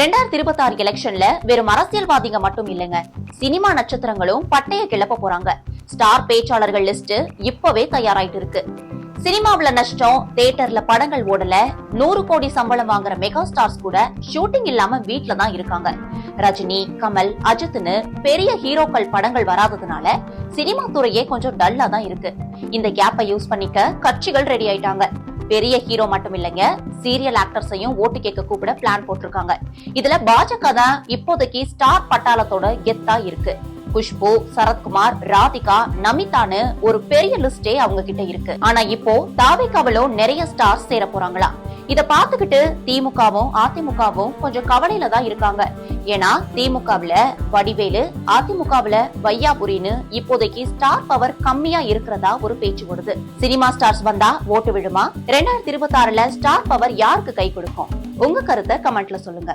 2026 எலெக்ஷன்ல வெறும் அரசியல்வாதிங்க மட்டும் இல்லைங்க, சினிமா நட்சத்திரங்களும் பட்டைய கிளப்ப போறாங்க. ஸ்டார் பேச்சாளர்கள் லிஸ்ட் இப்பவே தயாராயிட்டு இருக்கு. சினிமாவுல நஷ்டம், தியேட்டர்ல படங்கள் ஓடல, 100 கோடி சம்பளம் வாங்குற மெகா ஸ்டார்ஸ் கூட ஷூட்டிங் இல்லாம வீட்ல தான் இருக்காங்க. ரஜினி, கமல், அஜித்னு பெரிய ஹீரோக்கள் படங்கள் வராததுனால சினிமா துறையே கொஞ்சம் டல்லா தான் இருக்கு. இந்த கேப்பை யூஸ் பண்ணிக்க கட்சிகள் ரெடி ஆயிட்டாங்க. பெரிய ஹீரோ மட்டும் இல்லைங்க, சீரியல் ஆக்டர்ஸையும் ஓட்டு கேட்க கூப்பிட பிளான் போட்டிருக்காங்க. இதுல பாஜக தான் இப்போதைக்கு ஸ்டார் பட்டாளத்தோட கெத்தா இருக்கு. குஷ்பு, சரத்குமார், ராதிகா, நமிதான்னு ஒரு பெரிய லிஸ்டே அவங்க கிட்ட இருக்கு. ஆனா இப்போ தாவேகாவிலும் நிறைய ஸ்டார்ஸ் சேர போறாங்களா? இத பாத்துக்கிட்டு திமுகவும் அதிமுகவும் கொஞ்சம் கவலையில தான் இருக்காங்க. ஏன்னா திமுகவுல வடிவேலு, அதிமுகவுல வையாபுரின்னு இப்போதைக்கு ஸ்டார் பவர் கம்மியா இருக்கிறதா ஒரு பேச்சு வருது. சினிமா ஸ்டார்ஸ் வந்தா ஓட்டு விழுமா? 2026ல ஸ்டார் பவர் யாருக்கு கை கொடுக்கும்? உங்க கருத்தை கமெண்ட்ல சொல்லுங்க.